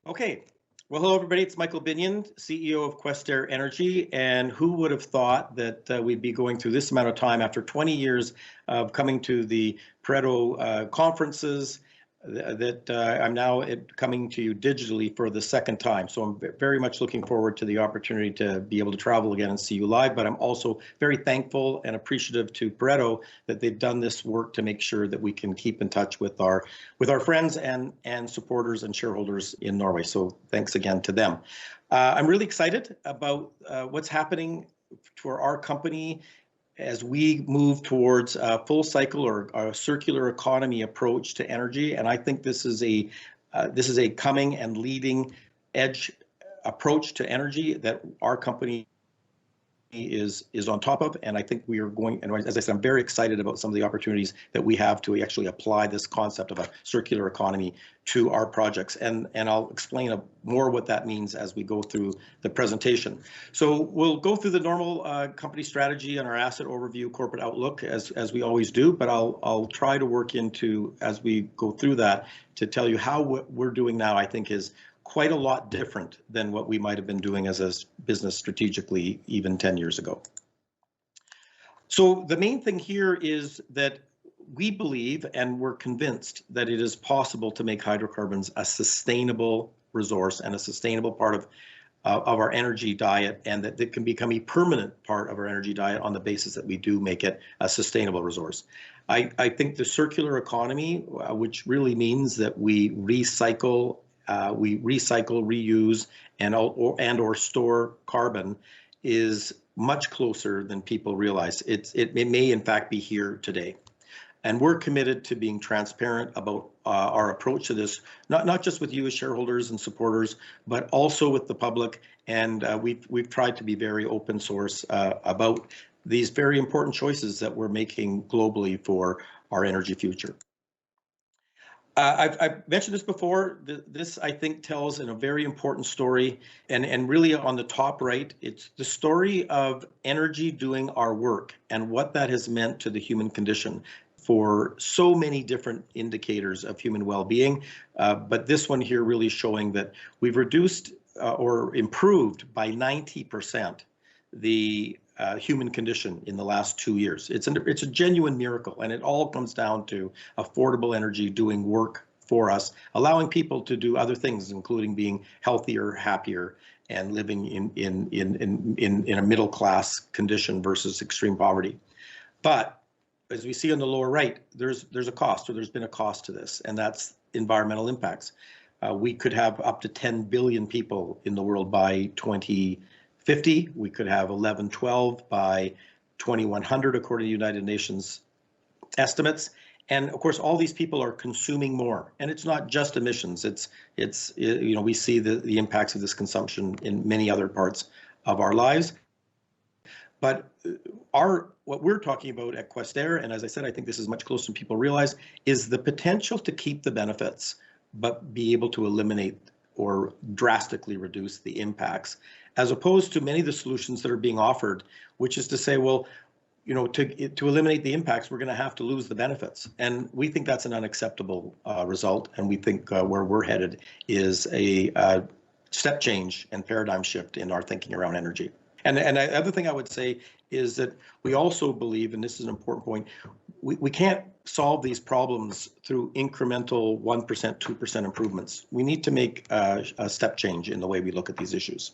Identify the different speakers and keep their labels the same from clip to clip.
Speaker 1: Okay. Well, hello, everybody. It's Michael Binnion, CEO of Questerre Energy. And who would have thought that we'd be going through this amount of time after 20 years of coming to the Pareto conferences, that I'm now coming to you digitally for the second time. So I'm very much looking forward to the opportunity to be able to travel again and see you live. But I'm also very thankful and appreciative to Pareto that they've done this work to make sure that we can keep in touch with our friends and supporters and shareholders in Norway. So thanks again to them. I'm really excited about what's happening for our company as we move towards a full cycle or a circular economy approach to energy. And I think this is a coming and leading edge approach to energy that our company is on top of, and I think we are going, and as I said, I'm very excited about some of the opportunities that we have to actually apply this concept of a circular economy to our projects, and I'll explain more what that means as we go through the presentation. So we'll go through the normal company strategy and our asset overview, corporate outlook, as we always do, but I'll try to work into, as we go through that, to tell you how what we're doing now, I think, is quite a lot different than what we might have been doing as a business strategically even 10 years ago. So the main thing here is that we believe and we're convinced that it is possible to make hydrocarbons a sustainable resource and a sustainable part of our energy diet, and that it can become a permanent part of our energy diet on the basis that we do make it a sustainable resource. I think the circular economy, which really means that we recycle, reuse, and or store carbon, is much closer than people realize. It may in fact be here today. And we're committed to being transparent about our approach to this, not just with you as shareholders and supporters, but also with the public. And we've tried to be very open source about these very important choices that we're making globally for our energy future. I've mentioned this before. This, I think, tells a very important story, and really on the top right, it's the story of energy doing our work and what that has meant to the human condition for so many different indicators of human well-being. But this one here really showing that we've reduced or improved by 90% the human condition in the last 2 years. It's a genuine miracle, and it all comes down to affordable energy doing work for us, allowing people to do other things, including being healthier, happier, and living in a middle class condition versus extreme poverty. But as we see on the lower right, there's a cost, or there's been a cost to this, and that's environmental impacts. We could have up to 10 billion people in the world by 2050. We could have 11, 12 by 2100, according to United Nations estimates. And of course, all these people are consuming more. And it's not just emissions. We see the impacts of this consumption in many other parts of our lives. But what we're talking about at Questerre, and as I said, I think this is much closer than people realize, is the potential to keep the benefits, but be able to eliminate or drastically reduce the impacts, as opposed to many of the solutions that are being offered, which is to say, well, to eliminate the impacts, we're going to have to lose the benefits. And we think that's an unacceptable result. And we think where we're headed is a step change and paradigm shift in our thinking around energy. And the other thing I would say is that we also believe, and this is an important point, we can't solve these problems through incremental 1%, 2% improvements. We need to make a step change in the way we look at these issues.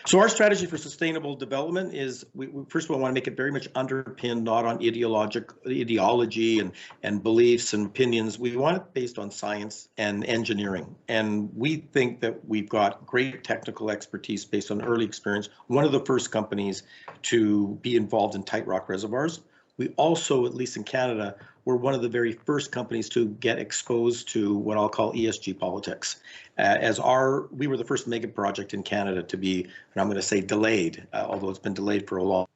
Speaker 1: So our strategy for sustainable development is, we first of all want to make it very much underpinned not on ideology and beliefs and opinions. We want it based on science and engineering. And we think that we've got great technical expertise based on early experience. One of the first companies to be involved in tight rock reservoirs. We also, at least in Canada, were one of the very first companies to get exposed to what I'll call ESG politics. We were the first mega project in Canada to be, and I'm going to say delayed, although it's been delayed for a long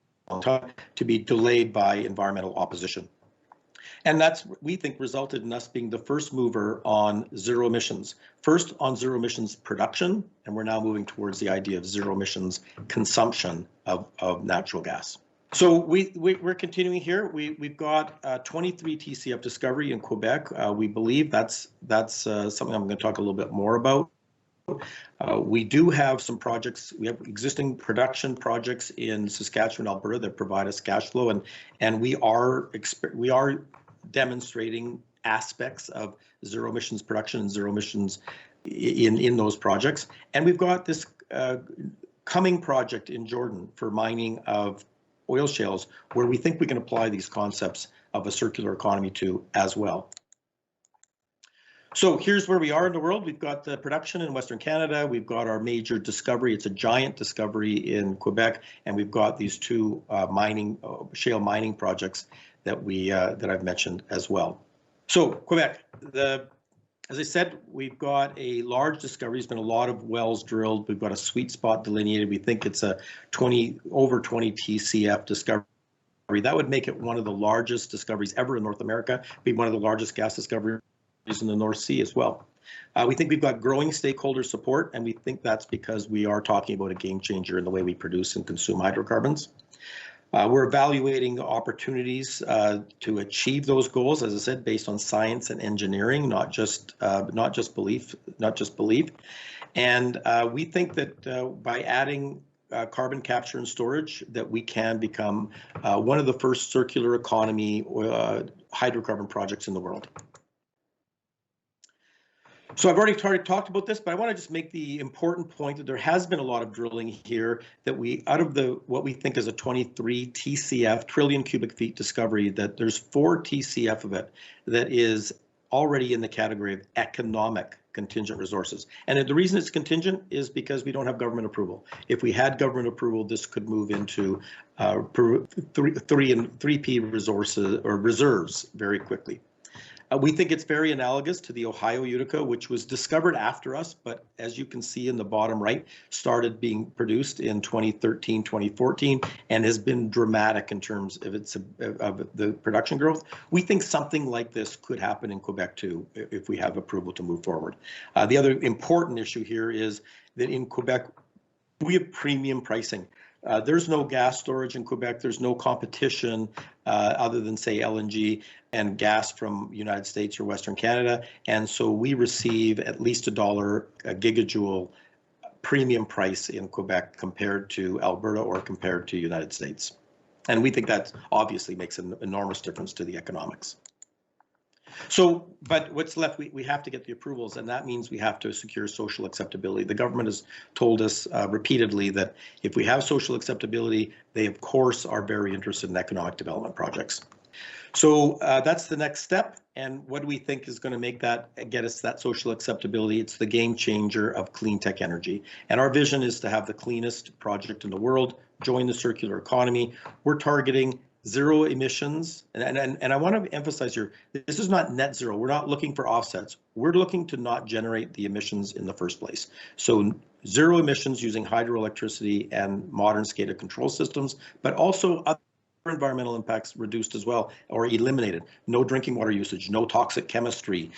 Speaker 1: time, to be delayed by environmental opposition. And that's, we think, resulted in us being the first mover on zero emissions. First on zero emissions production, and we're now moving towards the idea of zero emissions consumption of natural gas. So we're continuing here. We've got 23 TCF discovery in Quebec. We believe that's something I'm going to talk a little bit more about. We do have some projects. We have existing production projects in Saskatchewan, Alberta that provide us cash flow, and we are demonstrating aspects of zero emissions production and zero emissions in those projects. And we've got this coming project in Jordan for mining of oil shales, where we think we can apply these concepts of a circular economy to as well. So here's where we are in the world. We've got the production in Western Canada. We've got our major discovery. It's a giant discovery in Quebec, and we've got these two shale mining projects that I've mentioned as well. So Quebec, as I said, we've got a large discovery. There's been a lot of wells drilled. We've got a sweet spot delineated. We think it's a over 20 TCF discovery. That would make it one of the largest discoveries ever in North America. Be one of the largest gas discoveries in the North Sea as well. We think we've got growing stakeholder support, and we think that's because we are talking about a game changer in the way we produce and consume hydrocarbons. We're evaluating opportunities to achieve those goals, as I said, based on science and engineering, not just belief. And we think that by adding carbon capture and storage, that we can become one of the first circular economy hydrocarbon projects in the world. So I've already talked about this, but I want to just make the important point that there has been a lot of drilling here, that out of what we think is a 23 TCF, trillion cubic feet discovery, that there's 4 TCF of it that is already in the category of economic contingent resources. And the reason it's contingent is because we don't have government approval. If we had government approval, this could move into 3P resources or reserves very quickly. We think it's very analogous to the Ohio Utica, which was discovered after us, but as you can see in the bottom right, started being produced in 2013, 2014, and has been dramatic in terms of the production growth. We think something like this could happen in Quebec too, if we have approval to move forward. The other important issue here is that in Quebec, we have premium pricing. There's no gas storage in Quebec. There's no competition other than, say, LNG and gas from United States or Western Canada. And so we receive at least $1 a gigajoule premium price in Quebec compared to Alberta or compared to United States. And we think that obviously makes an enormous difference to the economics. So, but what's left, we have to get the approvals, and that means we have to secure social acceptability. The government has told us repeatedly that if we have social acceptability, they of course are very interested in economic development projects. So that's the next step. And what do we think is going to get us that social acceptability? It's the game changer of clean tech energy. And our vision is to have the cleanest project in the world, join the circular economy. We're targeting zero emissions. And I want to emphasize here, this is not net zero. We're not looking for offsets. We're looking to not generate the emissions in the first place. So zero emissions using hydroelectricity and modern SCADA control systems, but also other environmental impacts reduced as well, or eliminated. No drinking water usage, no toxic chemistry,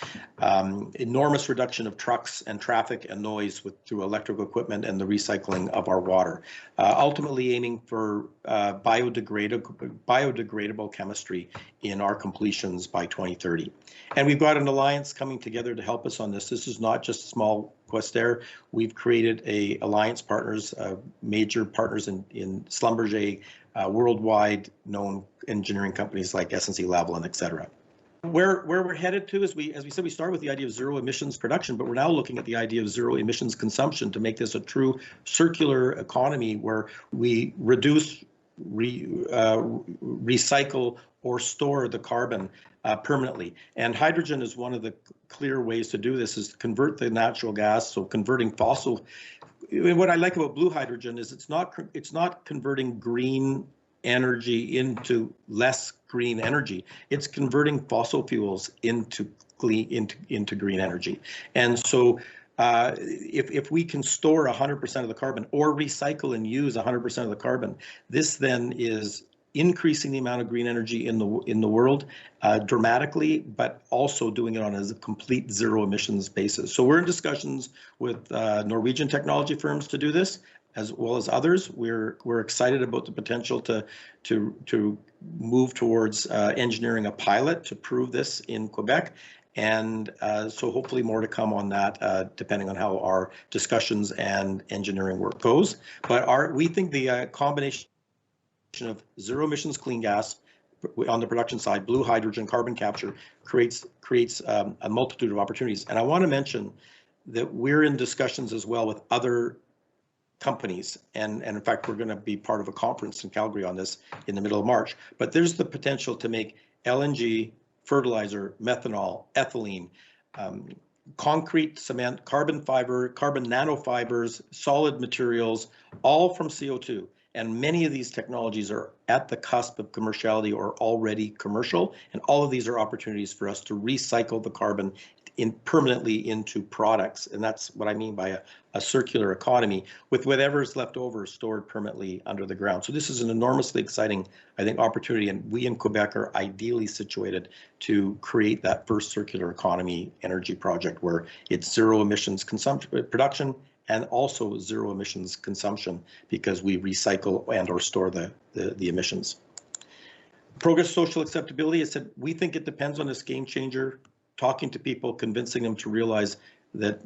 Speaker 1: enormous reduction of trucks and traffic and noise through electrical equipment and the recycling of our water. Ultimately aiming for biodegradable chemistry in our completions by 2030. And we've got an alliance coming together to help us on this. This is not just small Questerre. We've created a alliance partners, major partners in Schlumberger, worldwide known engineering companies like SNC Lavalin, et cetera. Where we're headed to is, as we said, we start with the idea of zero emissions production, but we're now looking at the idea of zero emissions consumption to make this a true circular economy where we reduce, recycle, or store the carbon permanently. And hydrogen is one of the clear ways to do this, is to convert the natural gas, so converting fossil. What I like about blue hydrogen is it's not converting green energy into less green energy. It's converting fossil fuels into green energy. And so if we can store 100% of the carbon or recycle and use 100% of the carbon, this then is increasing the amount of green energy in the world dramatically, but also doing it on a complete zero emissions basis. So we're in discussions with Norwegian technology firms to do this, as well as others. We're excited about the potential to move towards engineering a pilot to prove this in Quebec. And so hopefully more to come on that, depending on how our discussions and engineering work goes. But we think the combination of zero emissions clean gas on the production side, blue hydrogen, carbon capture, creates a multitude of opportunities. And I want to mention that we're in discussions as well with other companies, and in fact, we're going to be part of a conference in Calgary on this in the middle of March. But there's the potential to make LNG, fertilizer, methanol, ethylene, concrete, cement, carbon fiber, carbon nanofibers, solid materials, all from CO2. And many of these technologies are at the cusp of commerciality or already commercial. And all of these are opportunities for us to recycle the carbon permanently into products. And that's what I mean by a circular economy, with whatever's left over stored permanently under the ground. So this is an enormously exciting, I think, opportunity. And we in Quebec are ideally situated to create that first circular economy energy project where it's zero emissions production and also zero emissions consumption, because we recycle and or store the emissions. Progress social acceptability, I said, we think it depends on this game changer, talking to people, convincing them to realize that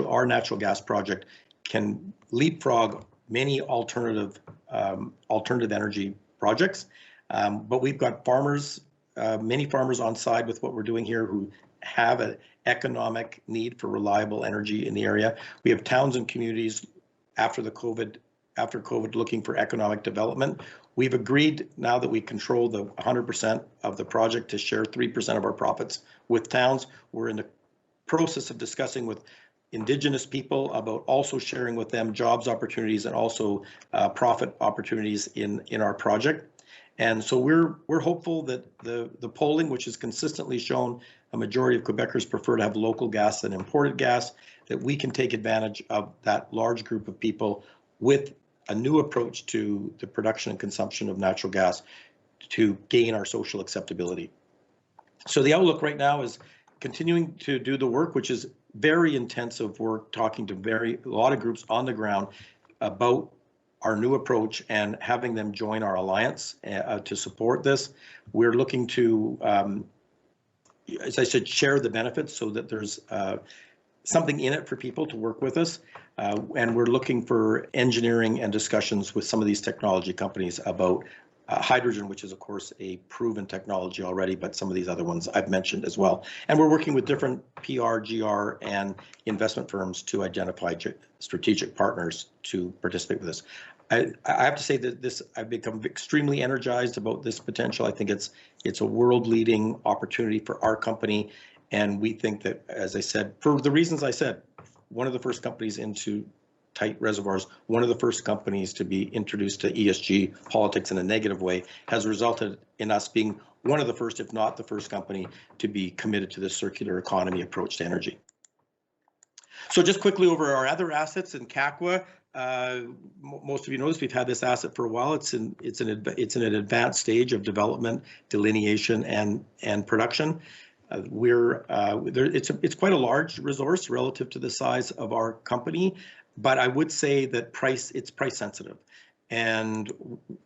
Speaker 1: our natural gas project can leapfrog many alternative energy projects. But we've got farmers, many farmers on side with what we're doing here who have an economic need for reliable energy in the area. We have towns and communities after COVID looking for economic development. We've agreed, now that we control the 100% of the project, to share 3% of our profits with towns. We're in the process of discussing with Indigenous people about also sharing with them jobs opportunities and also profit opportunities in our project. And so we're hopeful that the polling, which has consistently shown a majority of Quebecers prefer to have local gas than imported gas, that we can take advantage of that large group of people with a new approach to the production and consumption of natural gas to gain our social acceptability. So the outlook right now is continuing to do the work, which is very intensive work, talking to a lot of groups on the ground about our new approach and having them join our alliance to support this. We're looking to, as I said, share the benefits so that there's something in it for people to work with us. And we're looking for engineering and discussions with some of these technology companies about hydrogen, which is, of course, a proven technology already, but some of these other ones I've mentioned as well. And we're working with different PR, GR, and investment firms to identify strategic partners to participate with this. I have to say that I've become extremely energized about this potential. I think it's a world-leading opportunity for our company. And we think that, as I said, for the reasons I said, one of the first companies into tight reservoirs, one of the first companies to be introduced to ESG politics in a negative way, has resulted in us being one of the first, if not the first company, to be committed to this circular economy approach to energy. So just quickly over our other assets in Kakwa. Most of you know this, we've had this asset for a while. It's in an advanced stage of development, delineation, and production. It's quite a large resource relative to the size of our company, but I would say that it's price sensitive, and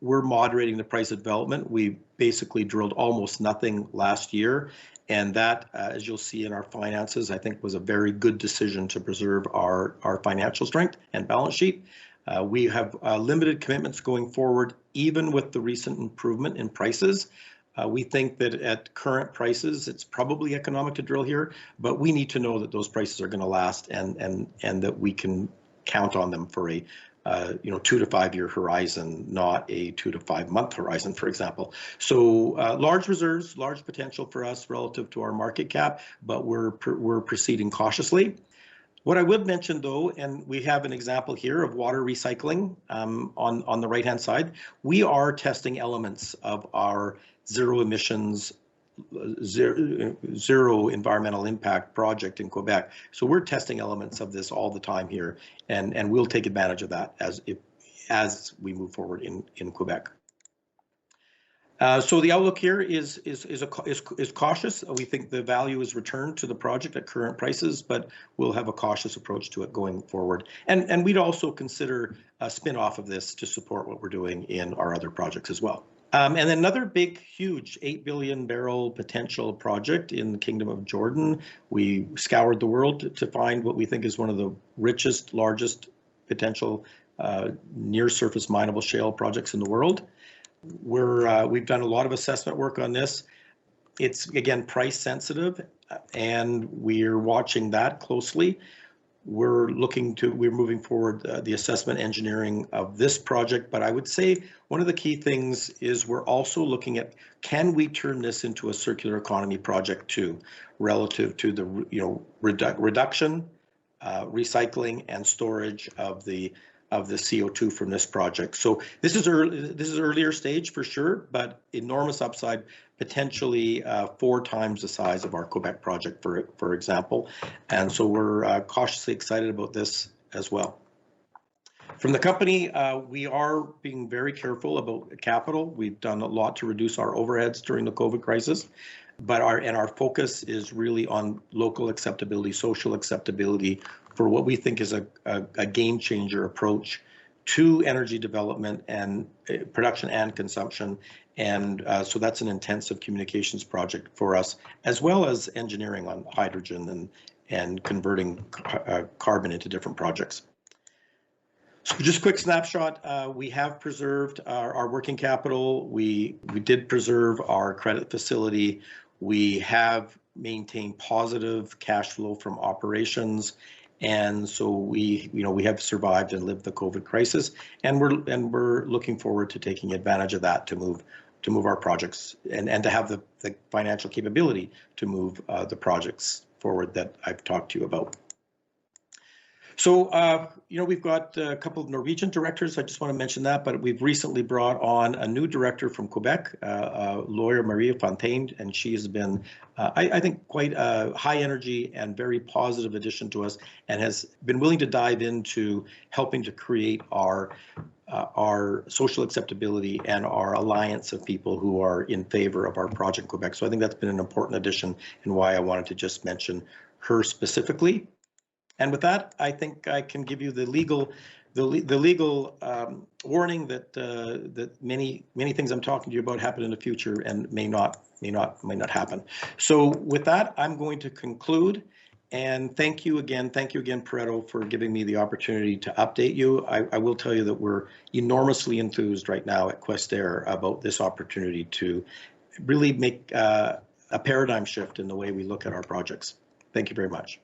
Speaker 1: we're moderating the price of development. We basically drilled almost nothing last year, and that, as you'll see in our finances, I think was a very good decision to preserve our financial strength and balance sheet. We have limited commitments going forward, even with the recent improvement in prices. We think that at current prices, it's probably economic to drill here, but we need to know that those prices are going to last and that we can count on them for a 2 to 5 year horizon, not a 2 to 5 month horizon, for example. So large reserves, large potential for us relative to our market cap, but we're proceeding cautiously. What I would mention, though, and we have an example here of water recycling on the right-hand side, we are testing elements of our zero emissions, zero environmental impact project in Quebec. So we're testing elements of this all the time here, and we'll take advantage of that as we move forward in Quebec. So the outlook here is cautious. We think the value is returned to the project at current prices, but we'll have a cautious approach to it going forward. And we'd also consider a spin-off of this to support what we're doing in our other projects as well. And another big, huge 8 billion barrel potential project in the Kingdom of Jordan. We scoured the world to find what we think is one of the richest, largest potential near surface mineable shale projects in the world. We've done a lot of assessment work on this. It's, again, price sensitive, and we're watching that closely. We're moving forward the assessment engineering of this project, but I would say one of the key things is we're also looking at, can we turn this into a circular economy project too, relative to the reduction, recycling, and storage of the CO2 from this project. So this is earlier stage for sure, but enormous upside, potentially 4 times the size of our Quebec project, for example. And so we're cautiously excited about this as well. From the company, we are being very careful about capital. We've done a lot to reduce our overheads during the COVID crisis, but our focus is really on local acceptability, social acceptability, for what we think is a game changer approach to energy development and production and consumption. And so that's an intensive communications project for us, as well as engineering on hydrogen and converting carbon into different projects. So just a quick snapshot, we have preserved our working capital. We did preserve our credit facility. We have maintained positive cash flow from operations. And so we have survived and lived the COVID crisis, and we're looking forward to taking advantage of that to move our projects and to have the financial capability to move the projects forward that I've talked to you about. So, we've got a couple of Norwegian directors. I just want to mention that, but we've recently brought on a new director from Quebec, lawyer Maria Fontaine, and she has been, I think, quite a high energy and very positive addition to us, and has been willing to dive into helping to create our social acceptability and our alliance of people who are in favor of our project in Quebec. So I think that's been an important addition, and why I wanted to just mention her specifically. And with that, I think I can give you the legal warning that many things I'm talking to you about happen in the future and may not happen. So with that, I'm going to conclude. And thank you again, Pareto, for giving me the opportunity to update you. I will tell you that we're enormously enthused right now at Questerre about this opportunity to really make a paradigm shift in the way we look at our projects. Thank you very much.